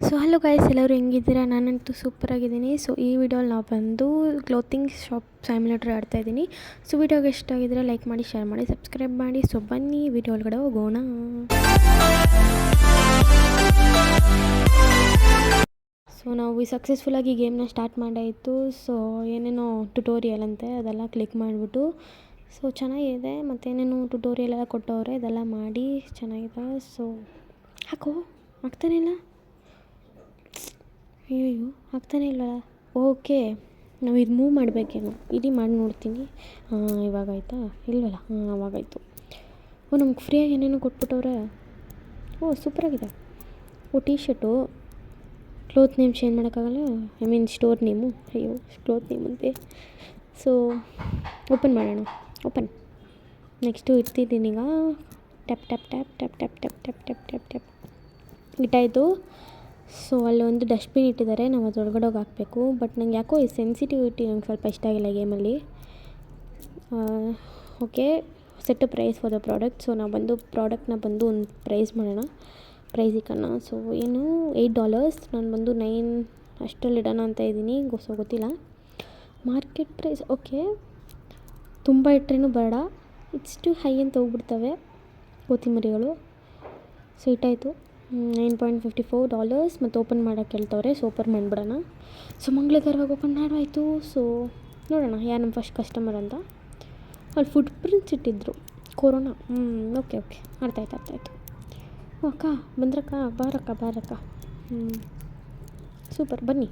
So hello guys, ಎಲ್ಲರೂ ಹೆಂಗಿದ್ದೀರಾ? ನಾನಂತೂ ಸೂಪರಾಗಿದ್ದೀನಿ. So ಈ ವಿಡಿಯೋಲಿ ನಾವು ಬಂದು ಕ್ಲೋತಿಂಗ್ ಶಾಪ್ ಸಿಮ್ಯುಲೇಟರ್ ಆಡ್ತಾಯಿದ್ದೀನಿ. ಸೊ ವಿಡಿಯೋಗೆ ಇಷ್ಟ ಆಗಿದ್ರೆ ಲೈಕ್ ಮಾಡಿ, ಶೇರ್ ಮಾಡಿ, ಸಬ್ಸ್ಕ್ರೈಬ್ ಮಾಡಿ. ಸೊ ಬನ್ನಿ ವಿಡಿಯೋ ಒಳಗಡೆ ಹೋಗೋಣ. ಸೊ ನಾವು ಸಕ್ಸಸ್ಫುಲ್ಲಾಗಿ ಗೇಮ್ನ ಸ್ಟಾರ್ಟ್ ಮಾಡಾಯಿತು. ಸೊ ಏನೇನೋ ಟ್ಯುಟೋರಿಯಲ್ ಅಂತೆ, ಅದೆಲ್ಲ ಕ್ಲಿಕ್ ಮಾಡಿಬಿಟ್ಟು ಸೊ ಚೆನ್ನಾಗಿದೆ. ಮತ್ತು ಏನೇನೋ ಟ್ಯುಟೋರಿಯಲ್ ಎಲ್ಲ ಕೊಟ್ಟವ್ರೆ, ಇದೆಲ್ಲ ಮಾಡಿ ಚೆನ್ನಾಗಿದೆ. ಸೊ ಹಾಕೋ ಆಗ್ತಾನೆ ಇಲ್ಲ, ಅಯ್ಯೋ ಆಗ್ತಾನೆ ಇಲ್ಲ. ಓಕೆ, ನಾವು ಇದು ಮೂವ್ ಮಾಡಬೇಕೇನೋ, ಇಡೀ ಮಾಡಿ ನೋಡ್ತೀನಿ. ಇವಾಗ ಆಯಿತಾ? ಇಲ್ವಲ್ಲ, ಅವಾಗಾಯಿತು. ನಮ್ಗೆ ಫ್ರೀಯಾಗಿ ಏನೇನೋ ಕೊಟ್ಬಿಟ್ಟವ್ರೆ. ಸೂಪರಾಗಿದೆ. T shirt, cloth name change ಮಾಡೋಕ್ಕಾಗಲ್ಲ. I mean store name. ಅಯ್ಯೋ, ಕ್ಲೋತ್ ನೇಮ್ ಅಂತೆ. ಸೊ ಓಪನ್ ಮಾಡೋಣ. ಓಪನ್. ನೆಕ್ಸ್ಟು ಇಡ್ತಿದ್ದೀನಿ ಈಗ. Tap tap tap tap tap tap tap tap tap tap ಇಟ್ಟಾಯಿತು. ಸೊ ಅಲ್ಲೊಂದು ಡಸ್ಟ್ಬಿನ್ ಇಟ್ಟಿದ್ದಾರೆ, ನಾವು ಅದ್ರೊಳಗಡೆ ಹೋಗಿ ಹಾಕಬೇಕು. ಬಟ್ ನಂಗೆ ಯಾಕೋ ಈ ಸೆನ್ಸಿಟಿವಿಟಿ ನಂಗೆ ಸ್ವಲ್ಪ ಇಷ್ಟ ಆಗಿಲ್ಲ ಗೇಮಲ್ಲಿ. Okay, set a price for the product. So ನಾವು ಬಂದು ಪ್ರಾಡಕ್ಟ್ನ ಬಂದು ಒಂದು ಪ್ರೈಸ್ ಮಾಡೋಣ, ಪ್ರೈಸ್ ಇಕ್ಕಣ. ಸೊ ಏನು $8, ನಾನು ಬಂದು 9 ಅಷ್ಟರಲ್ಲಿ ಇಡೋಣ ಅಂತ ಇದ್ದೀನಿ. ಗೊತ್ತಿಲ್ಲ ಮಾರ್ಕೆಟ್ ಪ್ರೈಸ್. ಓಕೆ, ತುಂಬ ಇಟ್ಟರೇನು ಬೇಡ, ಇಟ್ಸ್ ಟು ಹೈ ಅಂತ ಹೋಗ್ಬಿಡ್ತವೆ ಕೋತಿಮರಿಗಳು. ಸೊ ಇಟ್ಟಾಯಿತು. $9.54 ಮತ್ತು ಓಪನ್ ಮಾಡೋಕ್ಕೆ ಹೇಳ್ತವ್ರೆ. ಸೊ ಓಪನ್ ಮಾಡಿಬಿಡೋಣ. ಸೊ ಮಂಗಳಕರವಾಗಿ ಓಪನ್ ಮಾಡಾಯಿತು. ಸೊ ನೋಡೋಣ ಯಾರು ನಮ್ಮ ಫಸ್ಟ್ ಕಸ್ಟಮರ್ ಅಂತ. ಅಲ್ಲಿ ಫುಡ್ ಪ್ರಿಂಟ್ಸ್ ಇಟ್ಟಿದ್ರು, ಕೊರೋನಾ. ಓಕೆ ಅರ್ಥಾಯ್ತು. ಅಕ್ಕ ಬಂದ್ರಕ್ಕ, ಬಾರಕ್ಕ. ಸೂಪರ್, ಬನ್ನಿ.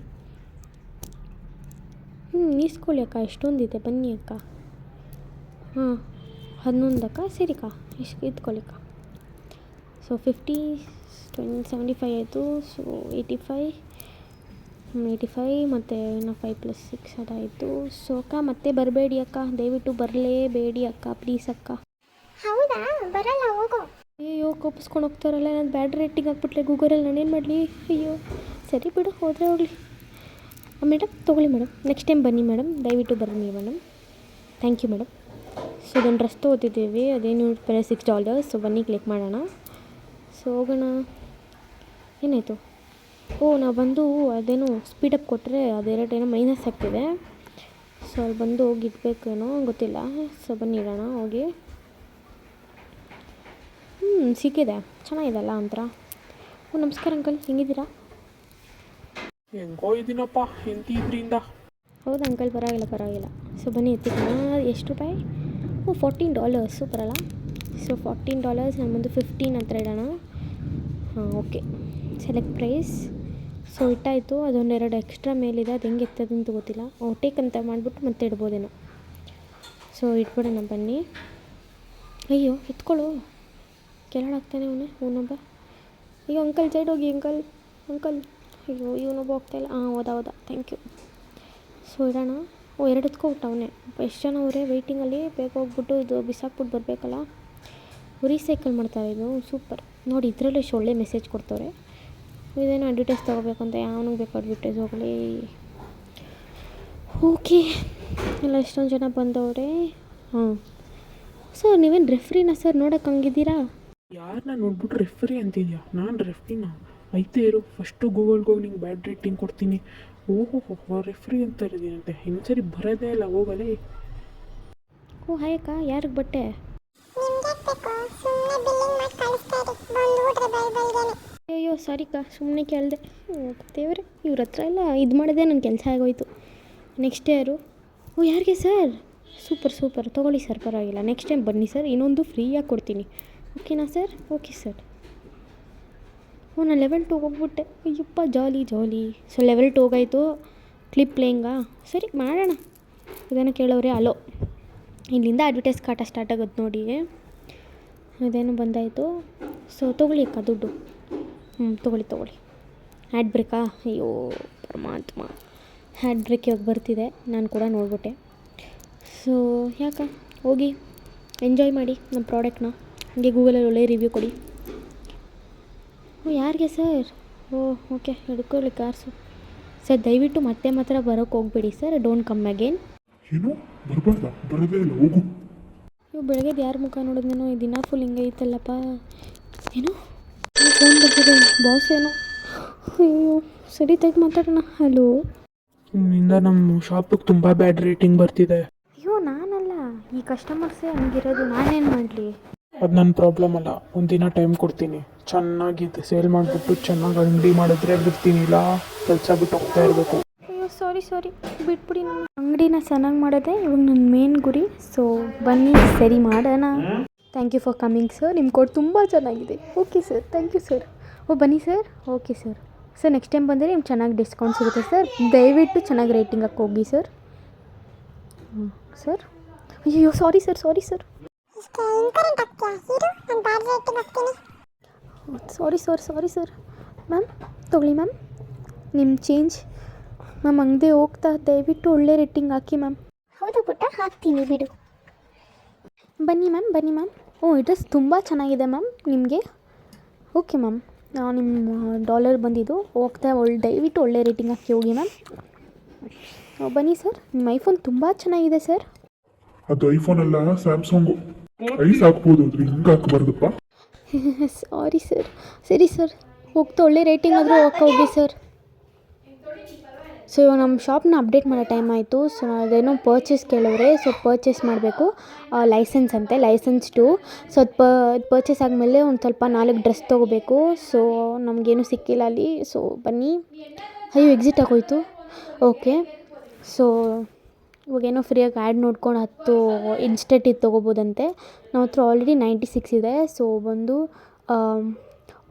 ಈಸ್ಕೊಳ್ಳಿ ಅಕ್ಕ, ಎಷ್ಟೊಂದಿದೆ, ಬನ್ನಿ ಅಕ್ಕ. 11 ಅಕ್ಕ, ಸರಿಕ್ಕ, ಇಷ್ಟು ಇದ್ಕೊಳ್ಳಿಕ್ಕ. ಸೊ 50, 75 ಆಯಿತು. ಸೊ 85 ಮತ್ತು ಇನ್ನು 5 + 6 ಅದಾಯಿತು. ಸೊ ಅಕ್ಕ ಮತ್ತೆ ಬರಬೇಡಿ ಅಕ್ಕ, ದಯವಿಟ್ಟು ಬರಲೇಬೇಡಿ ಅಕ್ಕ, ಪ್ಲೀಸ್ ಅಕ್ಕ. ಹೌದಾ, ಬರಲ್ಲ ಹೋಗೋ. ಅಯ್ಯೋ, ಕೋಪಿಸ್ಕೊಂಡು ಹೋಗ್ತಾರಲ್ಲ, ನಾನು ಬ್ಯಾಡ್ ರೇಟಿಂಗ್ ಹಾಕ್ಬಿಟ್ಲೆ ಗೂಗಲಲ್ಲಿ, ನಾನೇನು ಮಾಡಲಿ? ಅಯ್ಯೋ ಸರಿ ಬಿಡು, ಹೋದರೆ ಹೋಗಲಿ. ಮೇಡಮ್ ತೊಗೊಳ್ಳಿ ಮೇಡಮ್, ನೆಕ್ಸ್ಟ್ ಟೈಮ್ ಬನ್ನಿ ಮೇಡಮ್, ದಯವಿಟ್ಟು ಬನ್ನಿ madam. Thank you madam. So ಅದೊಂದು ಡ್ರೆಸ್ ತೊಗೋತಿದ್ದೀವಿ, ಅದೇನು $6. ಸೊ ಬನ್ನಿ ಕ್ಲಿಕ್ ಮಾಡೋಣ. ಸೊ ಹೋಗೋಣ. ಏನಾಯಿತು? ನಾವು ಬಂದು ಅದೇನೋ ಸ್ಪೀಡಪ್ ಕೊಟ್ಟರೆ ಅದೇನೋ ಮೈನಸ್ ಆಗ್ತಿದೆ. ಸೊ ಅಲ್ಲಿ ಬಂದು ಹೋಗಿ ಇಡಬೇಕೇನೋ ಗೊತ್ತಿಲ್ಲ. ಸೊ ಬನ್ನಿ ಇಡೋಣ ಹೋಗಿ. ಸಿಕ್ಕಿದೆ, ಚೆನ್ನಾಗಿದೆಲ್ಲ ಒಂಥರ. ನಮಸ್ಕಾರ ಅಂಕಲ್, ಹೆಂಗಿದ್ದೀರಾ? ಹೆಂಗೋ ಇದ್ದೀನಪ್ಪ, ಎಂತಿದ್ರಿಂದ. ಹೌದಾ ಅಂಕಲ್, ಪರವಾಗಿಲ್ಲ. ಸೊ ಬನ್ನಿ ಎತ್ತಿಕೋಣ. ಎಷ್ಟು ರೂಪಾಯಿ? $14. ಸೂಪರ್ ಅಲ್ಲ? ಸೊ $14, ನಾನು ಬಂದು 15 ಹತ್ರ ಇಡೋಣ. Okay, select price. ಸೊ ಇಟ್ಟಾಯಿತು. ಅದೊಂದೆರಡು ಎಕ್ಸ್ಟ್ರಾ ಮೇಲಿದೆ, ಅದು ಹೆಂಗೆ ಎತ್ತದಂತ ಗೊತ್ತಿಲ್ಲ. ಟೇಕ್ ಅಂತ ಮಾಡಿಬಿಟ್ಟು ಮತ್ತೆ ಇಡ್ಬೋದೇನೋ. ಸೊ ಇಟ್ಬಿಡೋಣ ಬನ್ನಿ. ಅಯ್ಯೋ ಎತ್ಕೊಳ್ಳು, ಕೆಳಗಾಗ್ತಾನೆ ಅವನೊಬ್ಬ. ಅಯ್ಯೋ ಅಂಕಲ್ ಸೈಡ್ ಹೋಗಿ ಅಂಕಲ್. ಅಯ್ಯೋ ಇವನೊಬ್ಬ ಹೋಗ್ತಾಯಿಲ್ಲ. ಹೌದಾ, ಥ್ಯಾಂಕ್ ಯು. ಸೊ ಇಡೋಣ. 2 ಎತ್ಕೊಬಿಟ್ಟು ಅವನೇ. ಎಷ್ಟು ಜನ ಅವರೇ ವೆಯ್ಟಿಂಗಲ್ಲಿ, ಬೇಗ ಹೋಗ್ಬಿಟ್ಟು ಇದು ಬಿಸಾಕ್ಬಿಟ್ಟು ಬರಬೇಕಲ್ಲ. ರೀಸೈಕಲ್ ಮಾಡ್ತಾರೆ, ಇದು ಸೂಪರ್. ನೋಡಿ ಇದರಲ್ಲೂ ಎಷ್ಟು ಒಳ್ಳೆ ಮೆಸೇಜ್ ಕೊಡ್ತವ್ರೆ. ಇದೇನೋ ಅಡ್ವರ್ಟೈಸ್ ತೊಗೋಬೇಕು ಅಂತ, ಯಾವನಿಗೆ ಬೇಕು ಅಡ್ವರ್ಟೈಸ್, ಹೋಗಲಿ. ಓಕೆ, ಎಲ್ಲ ಎಷ್ಟೊಂದು ಜನ ಬಂದವ್ರೆ. ಸರ್ ನೀವೇನು ರೆಫ್ರಿನಾ ಸರ್, ನೋಡೋಕೆ ಹಂಗಿದ್ದೀರಾ? ಯಾರನ್ನ ನೋಡ್ಬಿಟ್ಟು ರೆಫ್ರಿ ಅಂತಿದ್ಯಾ? ನಾನು ರೆಫ್ರಿನ ಐತೆ ಇರು, ಫಸ್ಟು ಗೂಗಲ್ಗೆ ಹೋಗಿ ನಿಂಗೆ ಬ್ಯಾಡ್ ರೇಟಿಂಗ್ ಕೊಡ್ತೀನಿ. ಓಹೋ, ರೆಫ್ರಿ ಅಂತ ಇರೋದೇನಂತೆ, ಇನ್ನೊಂದ್ಸರಿ ಬರೋದೇ ಇಲ್ಲ, ಹೋಗಲೇ. ಹಾಯ್ ಅಕ್ಕ, ಯಾರಿಗೆ ಬಟ್ಟೆ? ಅಯ್ಯೋ ಸಾರಿ ಅಕ್ಕ, ಸುಮ್ಮನೆ ಕೇಳಿದೆ. ದೇವ್ರೆ, ಇವ್ರ ಹತ್ರ ಎಲ್ಲ ಇದು ಮಾಡೋದೇ ನನ್ನ ಕೆಲಸ ಆಗೋಯ್ತು. ನೆಕ್ಸ್ಟ್ ಯಾರು? ಯಾರಿಗೆ ಸರ್? ಸೂಪರ್, ತೊಗೊಳ್ಳಿ ಸರ್, ಪರವಾಗಿಲ್ಲ. ನೆಕ್ಸ್ಟ್ ಟೈಮ್ ಬನ್ನಿ ಸರ್, ಇನ್ನೊಂದು ಫ್ರೀಯಾಗಿ ಕೊಡ್ತೀನಿ. ಓಕೆನಾ ಸರ್? Okay sir. ನಾನು ಲೆವೆಲ್ 2 ಹೋಗ್ಬಿಟ್ಟೆ. ಅಯ್ಯಪ್ಪ, ಜಾಲಿ. ಸೊ ಲೆವೆಲ್ 2 ಹೋಗಾಯಿತು. ಕ್ಲಿಪ್ ಪ್ಲೇಯಿಂಗಾ? ಸರಿ ಮಾಡೋಣ. ಇದೇನೋ ಕೇಳೋರೆ, ಅಲೋ. ಇಲ್ಲಿಂದ ಅಡ್ವರ್ಟೈಸ್ ಕಾಟ ಸ್ಟಾರ್ಟ್ ಆಗುತ್ತೆ ನೋಡಿ. ಇದೇನೋ ಬಂದಾಯಿತು. ಸೊ ತೊಗೊಳ್ಳಿ ಅಕ್ಕ ದುಡ್ಡು. ತೊಗೊಳ್ಳಿ. ಹ್ಯಾಡ್ ಬ್ರೇಕಾ? ಅಯ್ಯೋ ಪರಮಾತ್ಮ, ಹ್ಯಾಡ್ ಬ್ರೇಕ್ ಇವಾಗ ಬರ್ತಿದೆ, ನಾನು ಕೂಡ ನೋಡ್ಬಿಟ್ಟೆ. ಸೊ ಯಾಕ ಹೋಗಿ ಎಂಜಾಯ್ ಮಾಡಿ ನಮ್ಮ ಪ್ರಾಡಕ್ಟ್ನ. ಹಾಗೆ ಗೂಗಲಲ್ಲಿ ಒಳ್ಳೆ ರಿವ್ಯೂ ಕೊಡಿ. ಯಾರಿಗೆ ಸರ್? ಓಕೆ, ಹಿಡ್ಕೊಳ್ಳಿ ಕಾರ್ಸು. ಸರ್ ದಯವಿಟ್ಟು ಮತ್ತೆ ಮಾತ್ರ ಬರೋಕ್ಕೆ ಹೋಗ್ಬೇಡಿ ಸರ್, ಡೋಂಟ್ ಕಮ್ ಅಗೇನ್. ಏನು ಬರಬಾರ್ದ? ಬರೋದೇ ಇಲ್ಲ, ಹೋಗು. ಬೆಳಗ್ಗೆ ಯಾರ ಮುಖ ನೋಡಿದ್ನೋ, ಈ ದಿನ ಫುಲ್ ಹಿಂಗೆ ಐತಲ್ಲಪ್ಪ. ಏನು ಫೋನ್ ಬರ್ತಿದೆ, ಬಾಸ್ ಏನೋ. ಅಯ್ಯೋ ಸರಿ ತೆಗೆ ಮಾತಾಡೋಣ. ಹಲೋ. ನಿಮ್ಮಿಂದ ನಮ್ಮ ಶಾಪಿಗೆ ತುಂಬ ಬ್ಯಾಡ್ ರೇಟಿಂಗ್ ಬರ್ತಿದೆ. ಅಯ್ಯೋ ನಾನಲ್ಲ, ಈ ಕಸ್ಟಮರ್ಸೇ ಹಂಗಿರೋದು, ನಾನೇನು ಮಾಡಲಿ. ಅದು ನನ್ನ ಪ್ರಾಬ್ಲಮ್ ಅಲ್ಲ. ಒಂದಿನ ಟೈಮ್ ಕೊಡ್ತೀನಿ, ಚೆನ್ನಾಗಿ ಸೇಲ್ ಮಾಡಿಬಿಟ್ಟು ಚೆನ್ನಾಗಿ ಅಂಗಡಿ ಮಾಡಿದ್ರೆ ಬಿಡ್ತೀನಿ, ಇಲ್ಲ ಕೆಲಸ ಬಿಟ್ಟು ಹೋಗ್ತಾ ಇರಬೇಕು. ಅಯ್ಯೋ ಸಾರಿ ಬಿಟ್ಬಿಡಿ. ನನ್ನ ಅಂಗಡಿನ ಚೆನ್ನಾಗಿ ಮಾಡೋದೇ ಇವಾಗ ನನ್ನ ಮೇನ್ ಗುರಿ. ಸೊ ಬನ್ನಿ ಸರಿ ಮಾಡೋಣ. Thank you for coming sir. ನಿಮ್ಮ ಕೋಡ್ ತುಂಬ ಚೆನ್ನಾಗಿದೆ. Okay sir, thank you sir. ಓ ಬನ್ನಿ sir. Okay sir. Sir next time ಬಂದರೆ ನಿಮ್ಗೆ ಚೆನ್ನಾಗಿ ಡಿಸ್ಕೌಂಟ್ ಸಿಗುತ್ತೆ ಸರ್. ದಯವಿಟ್ಟು ಚೆನ್ನಾಗಿ ರೇಟಿಂಗ್ ಹಾಕಿ ಹೋಗಿ ಸರ್. ಸರ್ ಅಯ್ಯೋ ಸಾರಿ ಸರ್. ಇಷ್ಟೇ ಇನ್ಕರೆಂಟ್ ಆಗ್ತೀಯಾ ಇರು, ನಾನು ಬ್ಯಾಡ್ ರೇಟಿಂಗ್ ಹಾಕ್ತೀನಿ. Sorry sir. ಮ್ಯಾಮ್ ತೊಗೊಳ್ಳಿ ಮ್ಯಾಮ್ ನಿಮ್ಮ ಚೇಂಜ್. ಮ್ಯಾಮ್ ಅಂಗಡಿ ಹೋಗ್ತಾ ದಯವಿಟ್ಟು ಒಳ್ಳೆ ರೇಟಿಂಗ್ ಹಾಕಿ ಮ್ಯಾಮ್. ಹೌದು ಪುಟ್ಟ, ಹಾಕ್ತೀನಿ ಬಿಡು. ಬನ್ನಿ ಮ್ಯಾಮ್. ಓ ಈ ಡ್ರೆಸ್ ತುಂಬ ಚೆನ್ನಾಗಿದೆ ಮ್ಯಾಮ್ ನಿಮಗೆ. ಓಕೆ ಮ್ಯಾಮ್, ನಿಮ್ಮ ಡಾಲರ್ ಬಂದಿದ್ದು ಹೋಗ್ತಾ ದಯವಿಟ್ಟು ಒಳ್ಳೆ ರೇಟಿಂಗ್ ಹಾಕಿ ಹೋಗಿ ಮ್ಯಾಮ್. ಬನ್ನಿ ಸರ್. ನಿಮ್ಮ ಐಫೋನ್ ತುಂಬ ಚೆನ್ನಾಗಿದೆ ಸರ್. ಅದು ಐಫೋನ್ ಅಲ್ಲ, ಸ್ಯಾಮ್ಸಂಗು. ಐಸ್ ಹಾಕ್ಬೋದು, ಅದ್ರ ಹಿಂಗೆ ಹಾಕಬಾರ್ದಪ್ಪ. Sorry sir. ಸರಿ ಸರ್, ಹೋಗ್ತಾ ಒಳ್ಳೆ ರೇಟಿಂಗ್ ಆದರೂ ಹೋಗಿ ಸರ್. ಸೊ ಇವಾಗ ನಮ್ಮ ಶಾಪ್ನ ಅಪ್ಡೇಟ್ ಮಾಡೋ ಟೈಮ್ ಆಯಿತು. ಸೊ ಅದೇನೋ ಪರ್ಚೇಸ್ ಕೇಳೋರೆ. ಸೊ ಪರ್ಚೇಸ್ ಮಾಡಬೇಕು, ಲೈಸೆನ್ಸ್ ಅಂತೆ, ಲೈಸೆನ್ಸ್ ಟು. ಸೊ ಅದು ಪರ್ಚೇಸ್ ಆದಮೇಲೆ ಒಂದು ಸ್ವಲ್ಪ 4 ಡ್ರೆಸ್ ತೊಗೋಬೇಕು. ಸೊ ನಮಗೇನು ಸಿಕ್ಕಿಲ್ಲ ಅಲ್ಲಿ. ಸೊ ಬನ್ನಿ. ಅಯ್ಯೋ ಎಕ್ಸಿಟ್ ಆಗೋಯ್ತು. ಓಕೆ. ಸೊ ಇವಾಗೇನೋ ಫ್ರೀಯಾಗಿ ಆ್ಯಡ್ ನೋಡ್ಕೊಂಡು 10 ಇನ್ಸ್ಟೆಂಟ್ ಇದು ತೊಗೋಬೋದಂತೆ. ನಮ್ಮ ಹತ್ರ ಆಲ್ರೆಡಿ 96 ಇದೆ. ಸೊ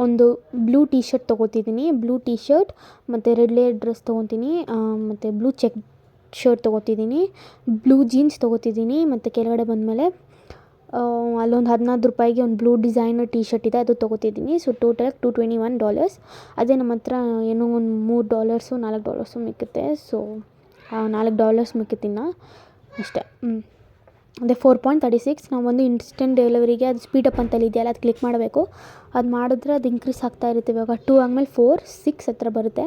ಒಂದು ಬ್ಲೂ ಟೀ ಶರ್ಟ್ ತೊಗೋತಿದ್ದೀನಿ, ಬ್ಲೂ ಟೀ ಶರ್ಟ್ ಮತ್ತು ರೆಡ್ ಲೇಯರ್ ಡ್ರೆಸ್ ತೊಗೊತೀನಿ, ಮತ್ತು ಬ್ಲೂ ಚೆಕ್ ಶರ್ಟ್ ತೊಗೋತಿದ್ದೀನಿ, ಬ್ಲೂ ಜೀನ್ಸ್ ತೊಗೋತಿದ್ದೀನಿ. ಮತ್ತು ಕೆಳಗಡೆ ಬಂದಮೇಲೆ ಅಲ್ಲೊಂದು $16 ಒಂದು ಬ್ಲೂ ಡಿಸೈನರ್ ಟೀ ಶರ್ಟ್ ಇದೆ, ಅದು ತೊಗೋತಿದ್ದೀನಿ. ಸೊ ಟೋಟಲಾಗಿ $221. ಅದೇ ನಮ್ಮ ಹತ್ರ ಏನೋ ಒಂದು $3 $4 ಮಿಕ್ಕುತ್ತೆ. ಸೊ $4 ಮಿಕ್ಕುತ್ತಿನ್ನ ಅಷ್ಟೇ. ಅದೇ 4.36. ನಾವು ಒಂದು ಇನ್ಸ್ಟೆಂಟ್ ಡೆಲಿವರಿಗೆ ಅದು ಸ್ಪೀಡಪ್ ಅಂತಲ್ಲಿ ಇದೆಯಲ್ಲ, ಅದು ಕ್ಲಿಕ್ ಮಾಡಬೇಕು. ಅದು ಮಾಡಿದ್ರೆ ಅದು ಇನ್ಕ್ರೀಸ್ ಆಗ್ತಾ ಇರುತ್ತೆ. ಇವಾಗ 2 ಆದಮೇಲೆ 4 6 ಹತ್ರ ಬರುತ್ತೆ.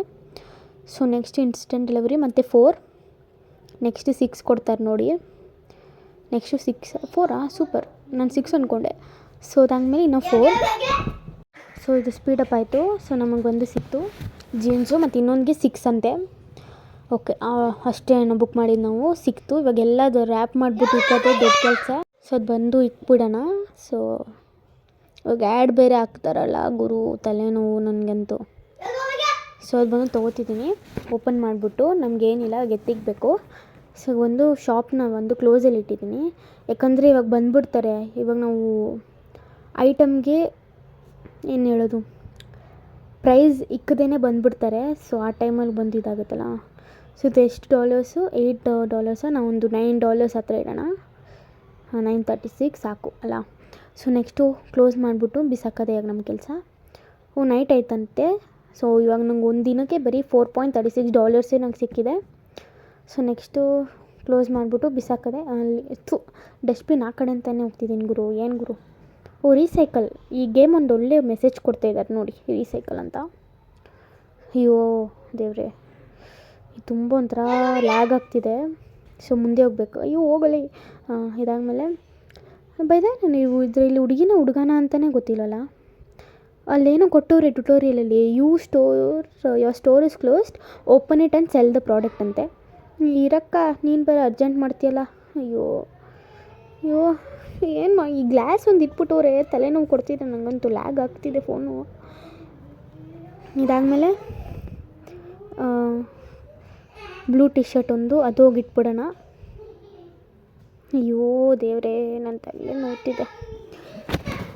ಸೊ ನೆಕ್ಸ್ಟ್ ಇನ್ಸ್ಟೆಂಟ್ ಡೆಲಿವರಿ ಮತ್ತು 4, ನೆಕ್ಸ್ಟ್ 6 ಕೊಡ್ತಾರೆ ನೋಡಿ. ನೆಕ್ಸ್ಟು 6 4 ಸೂಪರ್, ನಾನು 6 ಅಂದ್ಕೊಂಡೆ. ಸೊ ಅದಾದಮೇಲೆ ಇನ್ನೂ 4. ಸೊ ಇದು ಸ್ಪೀಡಪ್ ಆಯಿತು. ಸೊ ನಮಗೆ ಒಂದು ಸಿಕ್ತು ಜೀನ್ಸು, ಮತ್ತು ಇನ್ನೊಂದಿಗೆ 6 ಅಂತೆ. ಓಕೆ, ಅಷ್ಟೇ ಬುಕ್ ಮಾಡಿದ್ದು ನಾವು, ಸಿಕ್ತು. ಇವಾಗೆಲ್ಲ ಅದು ರ್ಯಾಪ್ ಮಾಡಿಬಿಟ್ಟು ಇಕ್ಕೋದೇ ದೊಡ್ಡ ಕೆಲಸ. ಸೊ ಅದು ಬಂದು ಇಕ್ಬಿಡೋಣ. ಸೊ ಇವಾಗ ಆ್ಯಡ್ ಬೇರೆ ಹಾಕ್ತಾರಲ್ಲ ಗುರು, ತಲೆನೋವು ನನಗಂತೂ. ಸೊ ಅದು ಬಂದು ತೊಗೋತಿದ್ದೀನಿ. ಓಪನ್ ಮಾಡಿಬಿಟ್ಟು ನಮಗೇನಿಲ್ಲ ಗೆತ್ತಿಕ್ಬೇಕು. ಸೊ ಒಂದು ಶಾಪ್ನ ಒಂದು ಕ್ಲೋಸಲ್ಲಿ ಇಟ್ಟಿದ್ದೀನಿ, ಯಾಕಂದರೆ ಇವಾಗ ಬಂದುಬಿಡ್ತಾರೆ. ಇವಾಗ ನಾವು ಐಟಮ್ಗೆ ಏನು ಹೇಳೋದು, ಪ್ರೈಸ್ ಇಕ್ಕದೇನೆ ಬಂದುಬಿಡ್ತಾರೆ. ಸೊ ಆ ಟೈಮಲ್ಲಿ ಬಂದು ಇದಾಗುತ್ತಲ್ಲ. ಸೊ ಇದು ಎಷ್ಟು $8 ನಾವೊಂದು $9 ಹತ್ರ ಇಡೋಣ. 936 ಸಾಕು ಅಲ್ಲ. ಸೊ ನೆಕ್ಸ್ಟು ಕ್ಲೋಸ್ ಮಾಡಿಬಿಟ್ಟು ಬಿಸಾಕೋದೇ ಇವಾಗ ನಮ್ಮ ಕೆಲಸ. ನೈಟ್ ಆಯ್ತಂತೆ. ಸೊ ಇವಾಗ ನಂಗೆ ಒಂದು ದಿನಕ್ಕೆ ಬರೀ $4.36 ನಂಗೆ ಸಿಕ್ಕಿದೆ. ಸೊ ನೆಕ್ಸ್ಟು ಕ್ಲೋಸ್ ಮಾಡಿಬಿಟ್ಟು ಬಿಸಾಕೋದೆ. ಅಲ್ಲಿ ಡಸ್ಟ್ಬಿನ್ ಆ ಕಡೆ ಅಂತಲೇ ಹೋಗ್ತಿದ್ದೀನಿ ಗುರು. ಏನು ಗುರು, ರೀಸೈಕಲ್. ಈ ಗೇಮ್ ಒಂದು ಒಳ್ಳೆ ಮೆಸೇಜ್ ಕೊಡ್ತಾ ಇದ್ದಾರೆ ನೋಡಿ, ರೀಸೈಕಲ್ ಅಂತ. ಅಯ್ಯೋ ದೇವ್ರೆ, ಇದು ತುಂಬ ಒಂಥರ ಲ್ಯಾಗ್ ಆಗ್ತಿದೆ. ಸೊ ಮುಂದೆ ಹೋಗ್ಬೇಕು. ಅಯ್ಯೋ ಹೋಗಲಿ. ಇದಾದಮೇಲೆ ಬೈದೆ ನೀವು ಇದರಲ್ಲಿ ಹುಡುಗನ ಅಂತಲೇ ಗೊತ್ತಿಲ್ಲಲ್ಲ. ಅಲ್ಲೇನೋ ಕೊಟ್ಟವ್ರೆ ಟ್ಯುಟೋರಿಯಲಲ್ಲಿ, your store is closed, open it and sell the product ಅಂತೆ. ಇರಕ್ಕ ನೀನು ಬೇರೆ ಅರ್ಜೆಂಟ್ ಮಾಡ್ತೀಯಲ್ಲ. ಅಯ್ಯೋ ಏನು ಈ ಗ್ಲಾಸ್ ಒಂದು ಇಟ್ಬಿಟ್ಟವ್ರೆ, ತಲೆನೋವು ಕೊಡ್ತಿದ್ದೆ ನನಗಂತೂ, ಲ್ಯಾಗ್ ಆಗ್ತಿದೆ ಫೋನು. ಇದಾದಮೇಲೆ ಬ್ಲೂ ಟಿ ಶರ್ಟ್ ಒಂದು, ಅದು ಹೋಗಿಟ್ಬಿಡೋಣ. ಅಯ್ಯೋ ದೇವರೇ, ನನ್ನ ತಲೆ ನೋಡ್ತಿದ್ದೆ.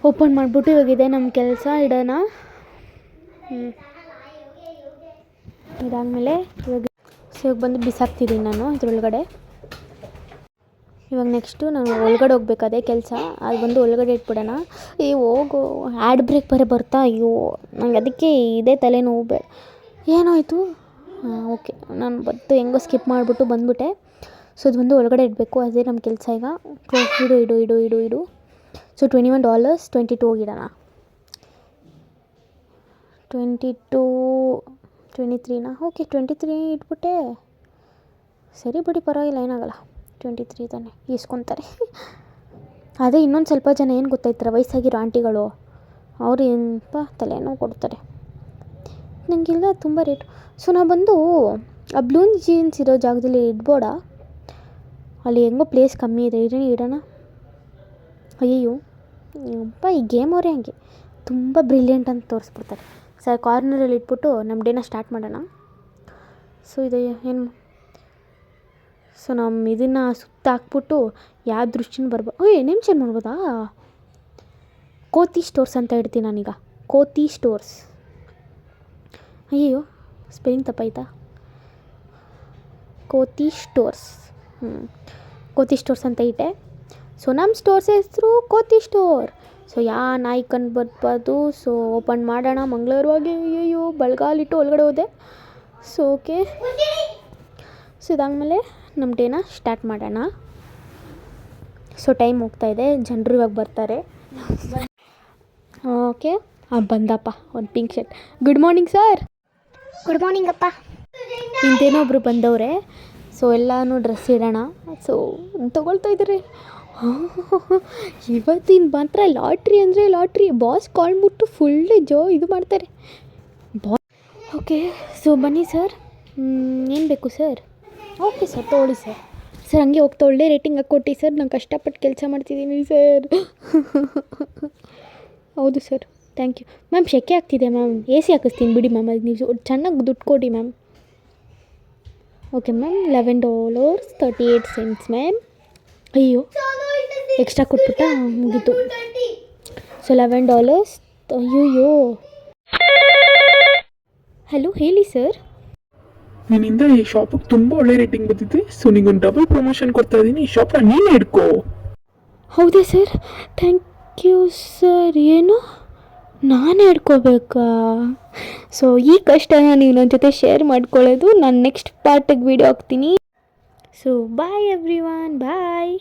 ಓಪನ್ ಮಾಡಿಬಿಟ್ಟು ಇವಾಗಿದೆ ನಮ್ಮ ಕೆಲಸ, ಇಡೋಣ. ಇದಾದಮೇಲೆ ಇವಾಗ ಬಂದು ಬಿಸಾಕ್ತಿದ್ದೀನಿ ನಾನು ಇದ್ರೊಳಗಡೆ. ಇವಾಗ ನೆಕ್ಸ್ಟು ನಾನು ಒಳಗಡೆ ಹೋಗ್ಬೇಕು, ಅದೇ ಕೆಲಸ. ಅದು ಬಂದು ಒಳಗಡೆ ಇಟ್ಬಿಡೋಣ. ಹೋಗು, ಆ್ಯಡ್ ಬ್ರೇಕ್ ಬರೀ ಬರ್ತಾ. ಅಯ್ಯೋ ನಂಗೆ ಅದಕ್ಕೆ ಇದೇ ತಲೆನೋವು. ಬೇಡ ಏನಾಯಿತು. ಓಕೆ, ನಾನು ಹೆಂಗೋ ಸ್ಕಿಪ್ ಮಾಡಿಬಿಟ್ಟು ಬಂದುಬಿಟ್ಟೆ. ಸೊ ಇದು ಬಂದು ಒಳಗಡೆ ಇಡಬೇಕು, ಅದೇ ನಮ್ಮ ಕೆಲಸ ಈಗ. ಇಡು. ಸೊ $21 22 ಹೋಗಿಡೋಣ. 22 23ನಾ? ಓಕೆ 23 ಇಟ್ಬಿಟ್ಟೆ. ಸರಿ ಬಿಡಿ, ಪರವಾಗಿಲ್ಲ, ಏನಾಗಲ್ಲ. 23 ತಾನೆ ಇಸ್ಕೊತಾರೆ. ಅದೇ ಇನ್ನೊಂದು ಸ್ವಲ್ಪ ಜನ ಏನು ಗೊತ್ತಾಯ್ತಾರೆ, ವಯಸ್ಸಾಗಿರೋ ಆಂಟಿಗಳು, ಅವ್ರು ಏನಪ್ಪ ತಲೆನೋವು ಕೊಡ್ತಾರೆ. ನನಗೆಲ್ಲ ತುಂಬ ರೇಟು. ಸೊ ನಾವು ಬಂದು ಆ ಬ್ಲೂನ್ ಜೀನ್ಸ್ ಇರೋ ಜಾಗದಲ್ಲಿ ಇಡ್ಬೋಡ, ಅಲ್ಲಿ ಹೆಂಗೋ ಪ್ಲೇಸ್ ಕಮ್ಮಿ ಇದೆ, ಇಡೋಣ. ಅಯ್ಯಯ್ಯೋ ಅಪ್ಪ, ಈ ಗೇಮ್ ಅವರೇ ಹಂಗೆ ತುಂಬ ಬ್ರಿಲಿಯಂಟ್ ಅಂತ ತೋರಿಸ್ಬಿಡ್ತಾರೆ. ಸರ್ ಕಾರ್ನರಲ್ಲಿ ಇಟ್ಬಿಟ್ಟು ನಮ್ಮ ಡೇನ ಸ್ಟಾರ್ಟ್ ಮಾಡೋಣ. ಸೊ ಇದು ಏನು, ಸೊ ನಮ್ಮ ಇದನ್ನು ಸುತ್ತ ಹಾಕ್ಬಿಟ್ಟು ಯಾವ ದೃಷ್ಟಿನೂ ಬರ್ಬೋದು. ನೇಮ್ ಚೇಂಜ್ ಮಾಡ್ಬೋದಾ? ಕೋತಿ ಸ್ಟೋರ್ಸ್ ಅಂತ ಇಡ್ತೀನಿ ನಾನೀಗ, ಕೋತಿ ಸ್ಟೋರ್ಸ್. ಅಯ್ಯೋ ಸ್ಪೆಲ್ಲಿಂಗ್ ತಪ್ಪಾಯ್ತಾ? ಕೋತಿ ಸ್ಟೋರ್ಸ್. ಕೋತಿ ಸ್ಟೋರ್ಸ್ ಅಂತ ಇಟ್ಟೆ. ಸೊ ನಮ್ಮ ಸ್ಟೋರ್ಸ್ ಹೆಸರು ಕೋತಿ ಸ್ಟೋರ್. ಸೊ ನಾಯಿ ಕಂಡು ಬರ್ಬಾರ್ದು. ಸೊ ಓಪನ್ ಮಾಡೋಣ ಮಂಗಳವಾರವಾಗಿ. ಅಯ್ಯೋ ಬಳ್ಗಾಲಿಟ್ಟು ಒಳಗಡೆ ಹೋದೆ. ಸೊ ಓಕೆ, ಸೊ ಇದಾದಮೇಲೆ ನಮ್ಮ ಡೇನ ಸ್ಟಾರ್ಟ್ ಮಾಡೋಣ. ಸೊ ಟೈಮ್ ಹೋಗ್ತಾಯಿದೆ, ಜನರು ಇವಾಗ ಬರ್ತಾರೆ. ಓಕೆ, ಬಂದಪ್ಪ ಒಂದು pink shirt. Good morning sir. Good morning ಅಪ್ಪ. ಹಿಂದೇನೋ ಒಬ್ಬರು ಬಂದವ್ರೆ. ಸೊ ಎಲ್ಲನೂ ಡ್ರೆಸ್ ಇಡೋಣ. ಸೊ ತೊಗೊಳ್ತಾ ಇದ್ದಾರೆ. ಇವತ್ತಿನ ಮಾತ್ರ ಲಾಟ್ರಿ ಅಂದರೆ ಲಾಟ್ರಿ. ಬಾಸ್ ಕಾಲ್ಬಿಟ್ಟು ಫುಲ್ ಇದು ಮಾಡ್ತಾರೆ ಓಕೆ, ಸೊ ಬನ್ನಿ ಸರ್. ಏನು ಬೇಕು ಸರ್? ಓಕೆ ಸರ್, ತೊಗೊಳ್ಳಿ ಸರ್. ಸರ್ ಹಂಗೆ ಹೋಗ್ತಾ ಒಳ್ಳೆ ರೇಟಿಂಗ್ ಹಾಕ್ಕೊಟ್ಟು ಸರ್. ನಾನು ಕಷ್ಟಪಟ್ಟು ಕೆಲಸ ಮಾಡ್ತಿದ್ದೀನಿ ಸರ್. ಹೌದು ಸರ್, ಥ್ಯಾಂಕ್ ಯು ಮ್ಯಾಮ್. ಶೆಕೆ ಆಗ್ತಿದೆ ಮ್ಯಾಮ್, AC ಹಾಕಿಸ್ತೀನಿ ಬಿಡಿ ಮ್ಯಾಮ್. ಅದು ನೀವು ಚೆನ್ನಾಗಿ ದುಡ್ಡು ಕೊಡಿ ಮ್ಯಾಮ್. Okay ma'am, $11.38 ma'am. ಅಯ್ಯೋ ಎಕ್ಸ್ಟ್ರಾ ಕೊಟ್ಬಿಟ್ಟ, ಮುಗೀತು. ಸೊ $11. ಅಯ್ಯೋ ಹಲೋ ಹೇಳಿ ಸರ್. ನಿನ್ನಿಂದ ಈ ಶಾಪಿಗೆ ತುಂಬ ಒಳ್ಳೆ ರೇಟಿಂಗ್ ಬಂದಿದೆ. ಸೊ ನಿಂಗೊಂದು ಡಬಲ್ ಪ್ರಮೋಷನ್ ಕೊಡ್ತಾ ಇದ್ದೀನಿ. ಈ ಶಾಪ್ನ ನೀನೇ ಹಿಡ್ಕೋ. ಹೌದಾ ಸರ್? Thank you sir. ಏನು ನಾನೇ ಹಿಡ್ಕೋಬೇಕಾ? ಸೊ ಈ ಕಷ್ಟನ ನೀವು ನನ್ನ ಜೊತೆ ಶೇರ್ ಮಾಡ್ಕೊಳ್ಳೋದು. ನಾನು ನೆಕ್ಸ್ಟ್ ಪಾರ್ಟಿಗೆ ವೀಡಿಯೋ ಹಾಕ್ತೀನಿ. ಸೊ ಬಾಯ್ ಎವ್ರಿ ಒನ್, ಬಾಯ್.